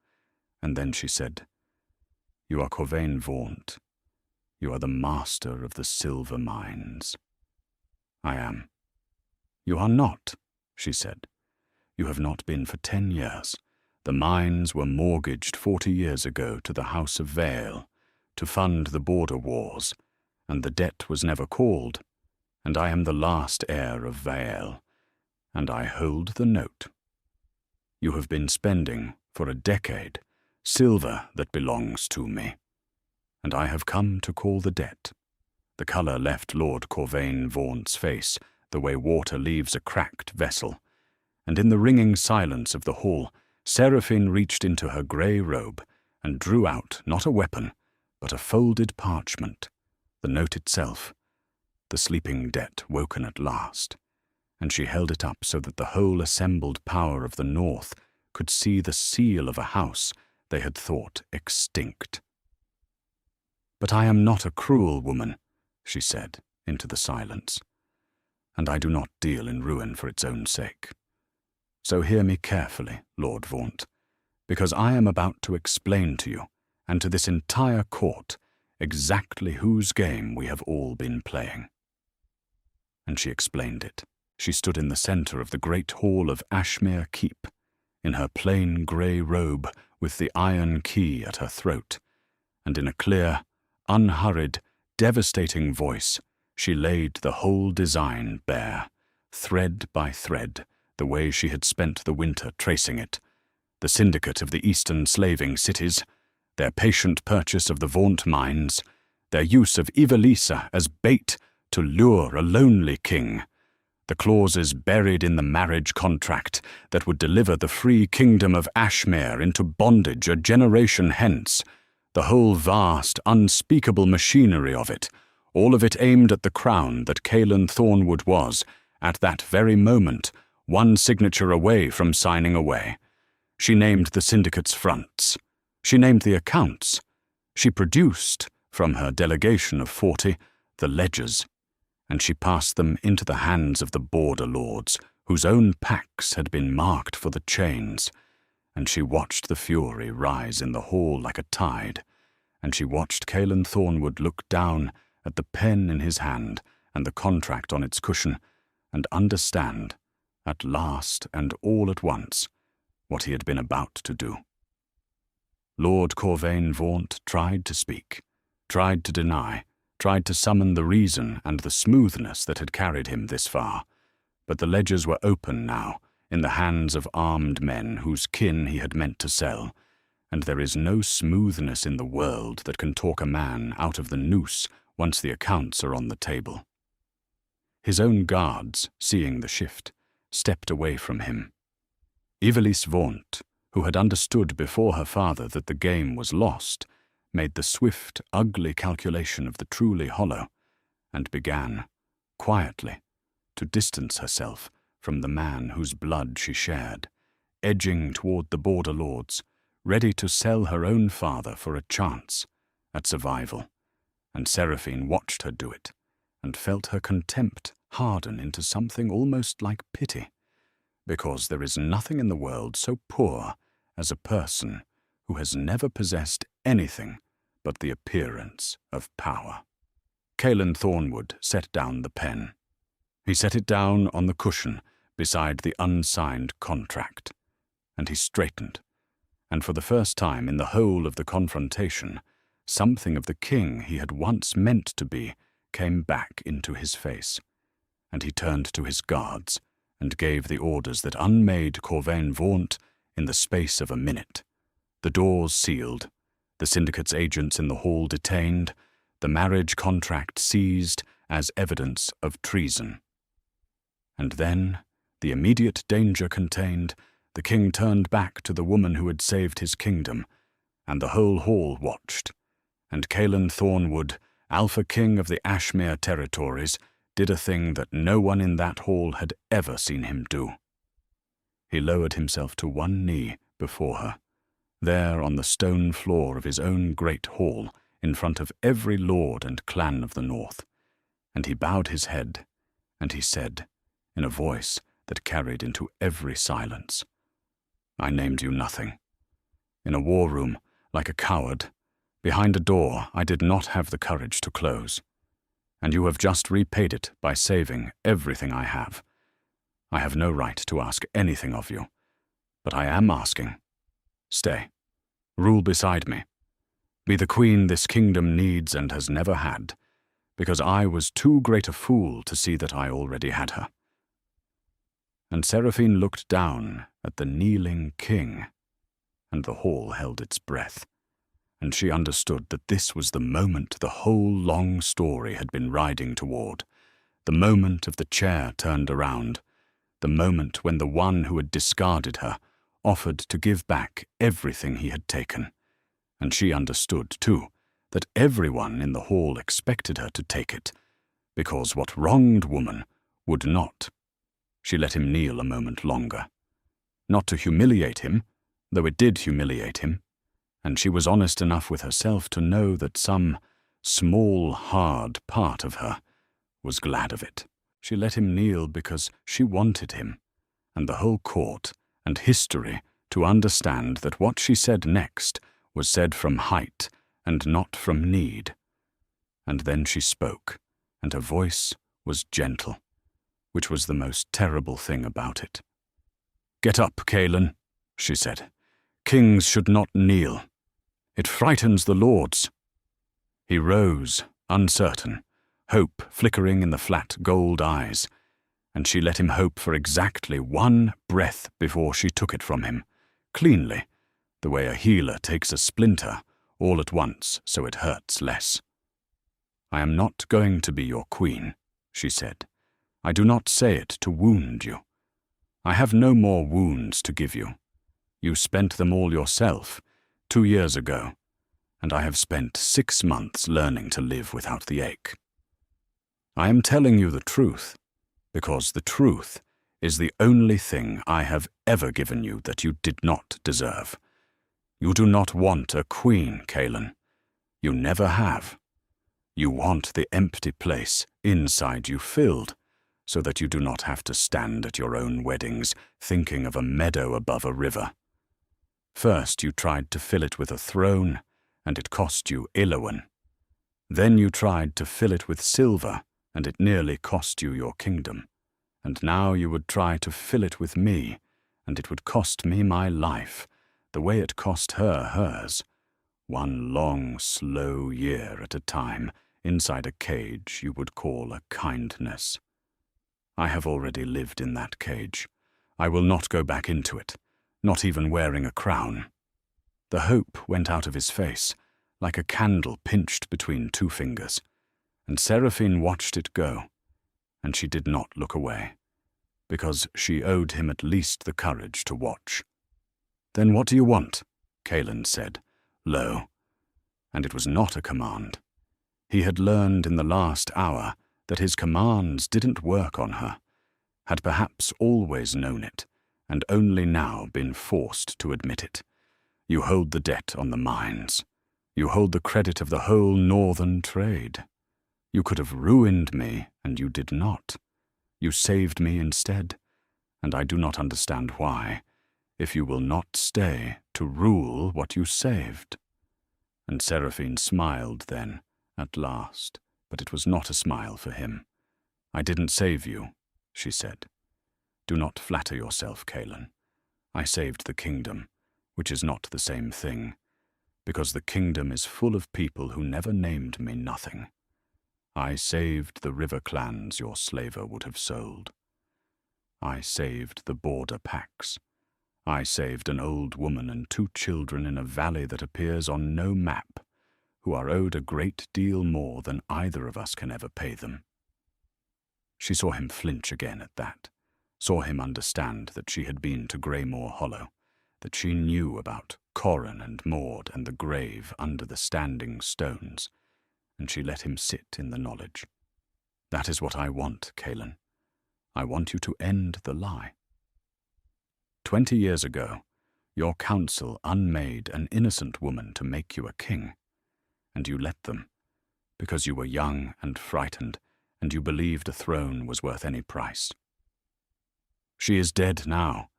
and then she said, "You are Corvain Vaunt. You are the master of the silver mines." "I am." "You are not," she said. "You have not been for 10 years. The mines were mortgaged 40 years ago to the House of Vale to fund the border wars, and the debt was never called, and I am the last heir of Vale, and I hold the note. You have been spending, for a decade, silver that belongs to me, and I have come to call the debt." The colour left Lord Corvain Vaunt's face the way water leaves a cracked vessel, and in the ringing silence of the hall, Seraphine reached into her grey robe and drew out not a weapon, but a folded parchment, the note itself, the sleeping debt woken at last, and she held it up so that the whole assembled power of the North could see the seal of a house they had thought extinct. "But I am not a cruel woman," she said into the silence, "and I do not deal in ruin for its own sake. So hear me carefully, Lord Vaunt, because I am about to explain to you, and to this entire court, exactly whose game we have all been playing." And she explained it. She stood in the centre of the great hall of Ashmere Keep, in her plain grey robe with the iron key at her throat, and in a clear, unhurried, devastating voice, she laid the whole design bare, thread by thread, the way she had spent the winter tracing it. The syndicate of the eastern slaving cities, their patient purchase of the Vaunt mines, their use of Ivelisse as bait to lure a lonely king, the clauses buried in the marriage contract that would deliver the free kingdom of Ashmere into bondage a generation hence, the whole vast, unspeakable machinery of it, all of it aimed at the crown that Caelan Thornwood was, at that very moment, one signature away from signing away. She named the syndicate's fronts. She named the accounts. She produced, from her delegation of 40, the ledgers, and she passed them into the hands of the border lords, whose own packs had been marked for the chains, and she watched the fury rise in the hall like a tide, and she watched Caelan Thornwood look down at the pen in his hand and the contract on its cushion, and understand, at last and all at once, what he had been about to do. Lord Corvain Vaunt tried to speak, tried to deny, tried to summon the reason and the smoothness that had carried him this far, but the ledgers were open now, in the hands of armed men whose kin he had meant to sell, and there is no smoothness in the world that can talk a man out of the noose once the accounts are on the table. His own guards, seeing the shift, stepped away from him. Ivelisse Vaunt, who had understood before her father that the game was lost, made the swift, ugly calculation of the truly hollow, and began, quietly, to distance herself from the man whose blood she shared, edging toward the border lords, ready to sell her own father for a chance at survival, and Seraphine watched her do it, and felt her contempt harden into something almost like pity, because there is nothing in the world so poor as a person who has never possessed anything but the appearance of power. Caelan Thornwood set down the pen. He set it down on the cushion beside the unsigned contract, and he straightened, and for the first time in the whole of the confrontation, something of the king he had once meant to be came back into his face, and he turned to his guards and gave the orders that unmade Corvain Vaunt in the space of a minute, The doors sealed, the syndicate's agents in the hall detained, the marriage contract seized as evidence of treason. And then, the immediate danger contained, the king turned back to the woman who had saved his kingdom, and the whole hall watched. And Cailan Thornwood, Alpha King of the Ashmere territories, did a thing that no one in that hall had ever seen him do. He lowered himself to one knee before her, there on the stone floor of his own great hall, in front of every lord and clan of the north, and he bowed his head, and he said, in a voice that carried into every silence, "I named you nothing. In a war room, like a coward, behind a door I did not have the courage to close, and you have just repaid it by saving everything I have. I have no right to ask anything of you, but I am asking. Stay. Rule beside me. Be the queen this kingdom needs and has never had, because I was too great a fool to see that I already had her." And Seraphine looked down at the kneeling king, and the hall held its breath, and she understood that this was the moment the whole long story had been riding toward, the moment of the chair turned around, the moment when the one who had discarded her offered to give back everything he had taken. And she understood, too, that everyone in the hall expected her to take it, because what wronged woman would not? She let him kneel a moment longer. Not to humiliate him, though it did humiliate him, and she was honest enough with herself to know that some small, hard part of her was glad of it. She let him kneel because she wanted him, and the whole court and history to understand that what she said next was said from height and not from need. And then she spoke, and her voice was gentle, which was the most terrible thing about it. "Get up, Cailan," she said. "Kings should not kneel. It frightens the lords." He rose, uncertain, hope flickering in the flat gold eyes, and she let him hope for exactly one breath before she took it from him, cleanly, the way a healer takes a splinter all at once so it hurts less. "I am not going to be your queen," she said. "I do not say it to wound you. I have no more wounds to give you. You spent them all yourself 2 years ago, and I have spent 6 months learning to live without the ache. I am telling you the truth, because the truth is the only thing I have ever given you that you did not deserve. You do not want a queen, Cailan. You never have. You want the empty place inside you filled, so that you do not have to stand at your own weddings thinking of a meadow above a river. First you tried to fill it with a throne, and it cost you Ilowan. Then you tried to fill it with silver, and it nearly cost you your kingdom. And now you would try to fill it with me, and it would cost me my life, the way it cost her hers, 1 long, slow year at a time, inside a cage you would call a kindness. I have already lived in that cage. I will not go back into it, not even wearing a crown." The hope went out of his face, like a candle pinched between 2 fingers, and Seraphine watched it go, and she did not look away, because she owed him at least the courage to watch. "Then what do you want?" Cailan said, low, and it was not a command. He had learned in the last hour that his commands didn't work on her, had perhaps always known it, and only now been forced to admit it. "You hold the debt on the mines. You hold the credit of the whole northern trade. You could have ruined me, and you did not. You saved me instead, and I do not understand why, if you will not stay to rule what you saved." And Seraphine smiled then, at last, but it was not a smile for him. "I didn't save you," she said. "Do not flatter yourself, Cailan. I saved the kingdom, which is not the same thing, because the kingdom is full of people who never named me nothing. I saved the river clans your slaver would have sold. I saved the border packs. I saved an old woman and 2 children in a valley that appears on no map, who are owed a great deal more than either of us can ever pay them." She saw him flinch again at that, saw him understand that she had been to Greymoor Hollow, that she knew about Corran and Maud and the grave under the standing stones, and she let him sit in the knowledge. "That is what I want, Kaelin. I want you to end the lie. 20 years ago, your council unmade an innocent woman to make you a king, and you let them, because you were young and frightened, and you believed a throne was worth any price. She is dead now,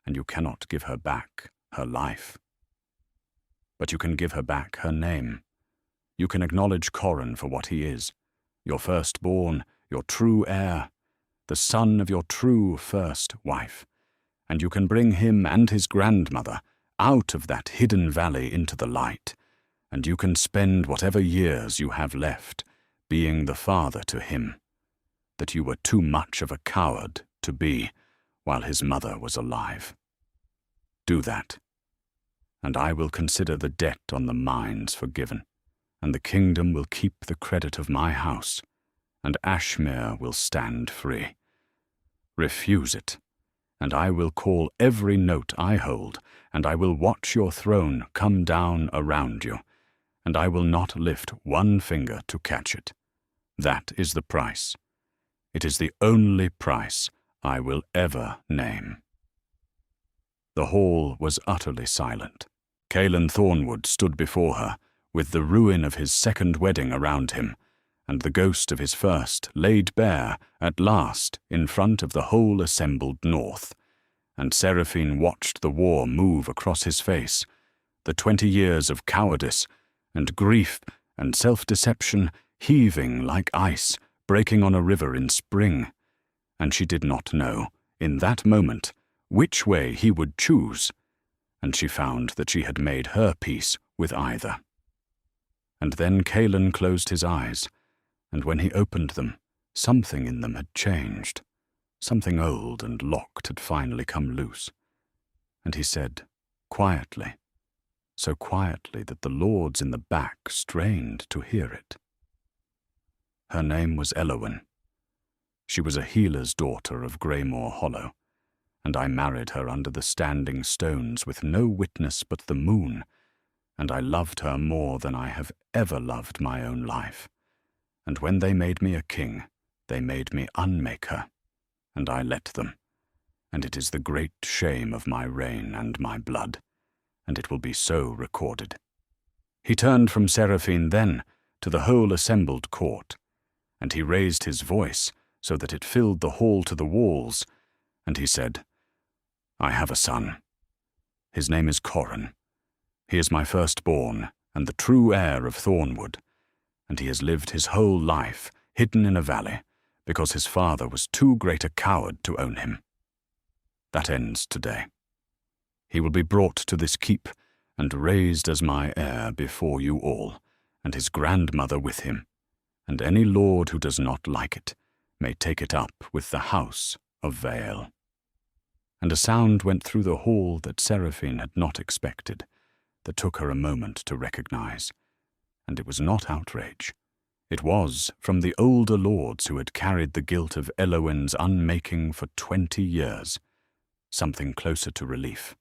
and you cannot give her back her life. But you can give her back her name. You can acknowledge Corran for what he is, your firstborn, your true heir, the son of your true first wife, and you can bring him and his grandmother out of that hidden valley into the light, and you can spend whatever years you have left being the father to him that you were too much of a coward to be while his mother was alive. Do that, and I will consider the debt on the mines forgiven, and the kingdom will keep the credit of my house, and Ashmere will stand free. Refuse it, and I will call every note I hold, and I will watch your throne come down around you, and I will not lift one finger to catch it. That is the price. It is the only price I will ever name." The hall was utterly silent. Kaelin Thornwood stood before her, with the ruin of his second wedding around him, and the ghost of his first laid bare at last in front of the whole assembled North, and Seraphine watched the war move across his face, the 20 years of cowardice and grief and self-deception heaving like ice breaking on a river in spring, and she did not know, in that moment, which way he would choose, and she found that she had made her peace with either. And then Kaelin closed his eyes, and when he opened them, something in them had changed. Something old and locked had finally come loose. And he said, quietly, so quietly that the lords in the back strained to hear it. Her name was Elowen. She was a healer's daughter of Greymoor Hollow, and I married her under the standing stones with no witness but the moon, and I loved her more than I have ever loved my own life. And when they made me a king, they made me unmake her, and I let them, and it is the great shame of my reign and my blood, and it will be so recorded. He turned from Seraphine then to the whole assembled court, and he raised his voice so that it filled the hall to the walls, and he said, I have a son. His name is Corran. He is my firstborn and the true heir of Thornwood, and he has lived his whole life hidden in a valley because his father was too great a coward to own him. That ends today. He will be brought to this keep and raised as my heir before you all, and his grandmother with him, and any lord who does not like it may take it up with the house of Vale. And a sound went through the hall that Seraphine had not expected, that took her a moment to recognize. And it was not outrage. It was from the older lords who had carried the guilt of Elowen's unmaking for 20 years, something closer to relief.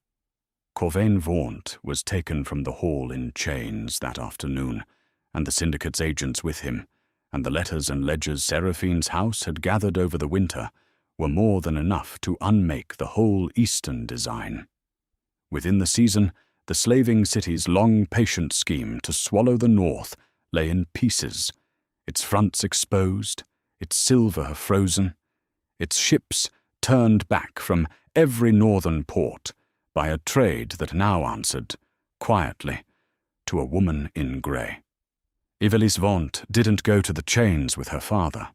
Corvain Vaunt was taken from the hall in chains that afternoon, and the syndicate's agents with him, and the letters and ledgers Seraphine's house had gathered over the winter were more than enough to unmake the whole eastern design. Within the season, the slaving city's long patient scheme to swallow the north lay in pieces, its fronts exposed, its silver frozen, its ships turned back from every northern port by a trade that now answered, quietly, to a woman in grey. Ivelisse Vaunt didn't go to the chains with her father.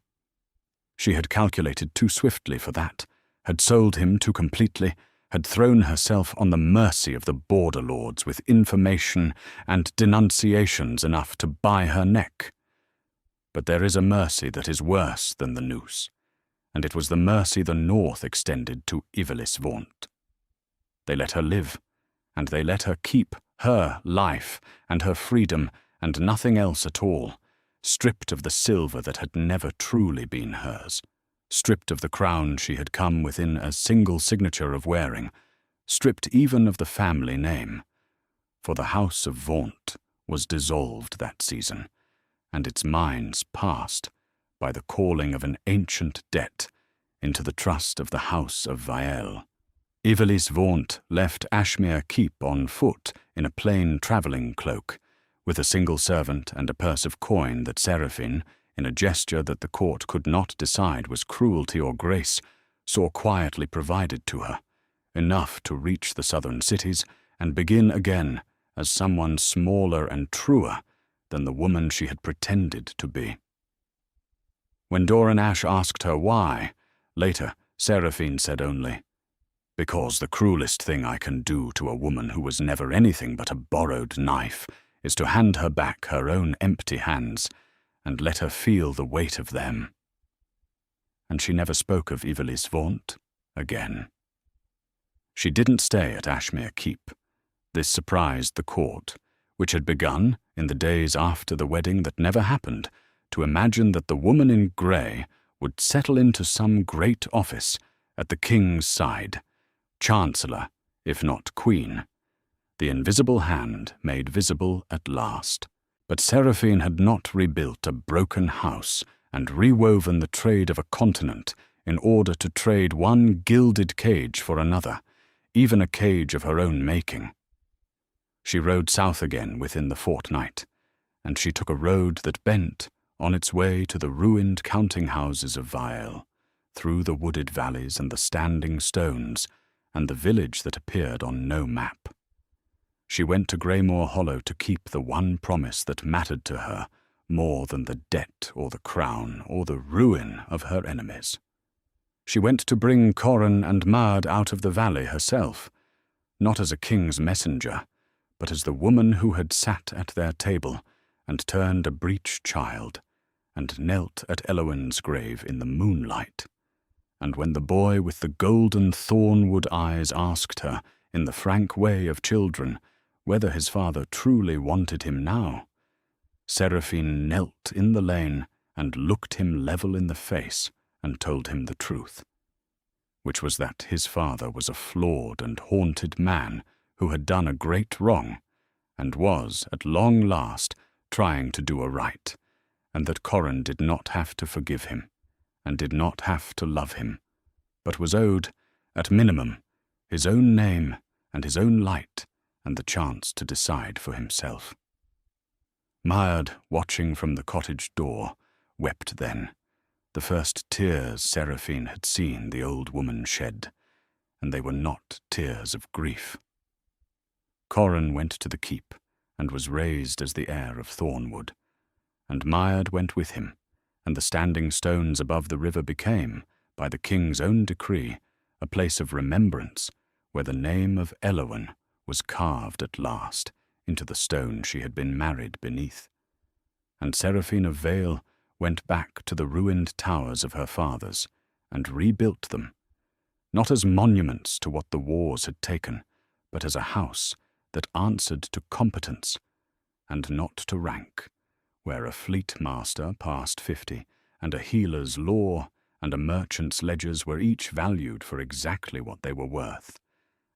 She had calculated too swiftly for that, had sold him too completely, had thrown herself on the mercy of the border lords with information and denunciations enough to buy her neck. But there is a mercy that is worse than the noose, and it was the mercy the North extended to Ivelisse Vaunt. They let her live, and they let her keep her life and her freedom and nothing else at all, stripped of the silver that had never truly been hers, stripped of the crown she had come within a single signature of wearing, stripped even of the family name. For the House of Vaunt was dissolved that season, and its mines passed, by the calling of an ancient debt, into the trust of the House of Vael. Ivelisse Vaunt left Ashmere Keep on foot in a plain travelling cloak, with a single servant and a purse of coin that Seraphine, in a gesture that the court could not decide was cruelty or grace, saw quietly provided to her, enough to reach the southern cities and begin again as someone smaller and truer than the woman she had pretended to be. When Doran Ash asked her why, later, Seraphine said only, "Because the cruelest thing I can do to a woman who was never anything but a borrowed knife is to hand her back her own empty hands and let her feel the weight of them." And she never spoke of Ivelisse Vaunt again. She didn't stay at Ashmere Keep. This surprised the court, which had begun, in the days after the wedding that never happened, to imagine that the woman in grey would settle into some great office at the king's side, chancellor, if not queen. The invisible hand made visible at last. But Seraphine had not rebuilt a broken house and rewoven the trade of a continent in order to trade one gilded cage for another, even a cage of her own making. She rode south again within the fortnight, and she took a road that bent on its way to the ruined counting houses of Vael, through the wooded valleys and the standing stones, and the village that appeared on no map. She went to Greymoor Hollow to keep the one promise that mattered to her more than the debt or the crown or the ruin of her enemies. She went to bring Coran and Maud out of the valley herself, not as a king's messenger, but as the woman who had sat at their table and turned a breech child, and knelt at Elowin's grave in the moonlight. And when the boy with the golden thornwood eyes asked her, in the frank way of children, whether his father truly wanted him now, Seraphine knelt in the lane and looked him level in the face and told him the truth, which was that his father was a flawed and haunted man who had done a great wrong, and was, at long last, trying to do a right, and that Coran did not have to forgive him, and did not have to love him, but was owed, at minimum, his own name and his own light, and the chance to decide for himself. Maud, watching from the cottage door, wept then, the first tears Seraphine had seen the old woman shed, and they were not tears of grief. Coran went to the keep, and was raised as the heir of Thornwood, and Maud went with him, and the standing stones above the river became, by the king's own decree, a place of remembrance, where the name of Elowin was carved at last into the stone she had been married beneath. And Seraphine of Vael went back to the ruined towers of her fathers, and rebuilt them, not as monuments to what the wars had taken, but as a house that answered to competence, and not to rank, where a fleet master past 50, and a healer's law, and a merchant's ledgers were each valued for exactly what they were worth,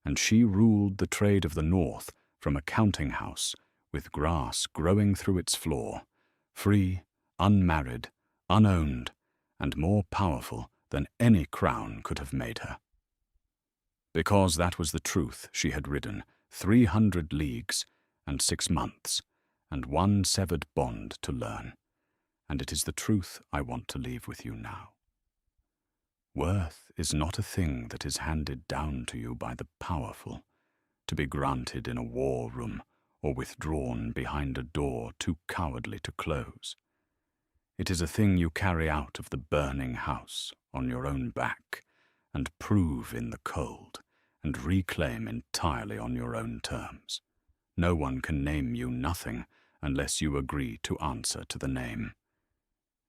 and she ruled the trade of the north from a counting house, with grass growing through its floor, free, unmarried, unowned, and more powerful than any crown could have made her. Because that was the truth she had ridden 300 leagues and 6 months, and one severed bond to learn, and it is the truth I want to leave with you now. Worth is not a thing that is handed down to you by the powerful, to be granted in a war room or withdrawn behind a door too cowardly to close. It is a thing you carry out of the burning house on your own back, and prove in the cold, and reclaim entirely on your own terms. No one can name you nothing unless you agree to answer to the name.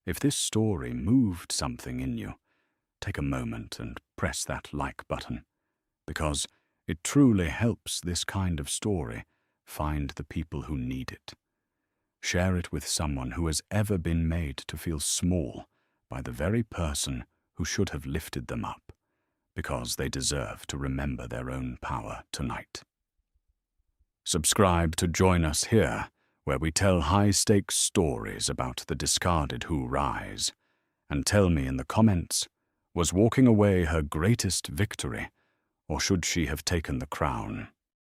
If this story moved something in you, take a moment and press that like button, because It truly helps this kind of story find the people who need it. Share it with someone who has ever been made to feel small by the very person who should have lifted them up, because they deserve to remember their own power tonight. Subscribe to join us here, where we tell high-stakes stories about the discarded who rise. And tell me in the comments, was walking away her greatest victory, or should she have taken the crown?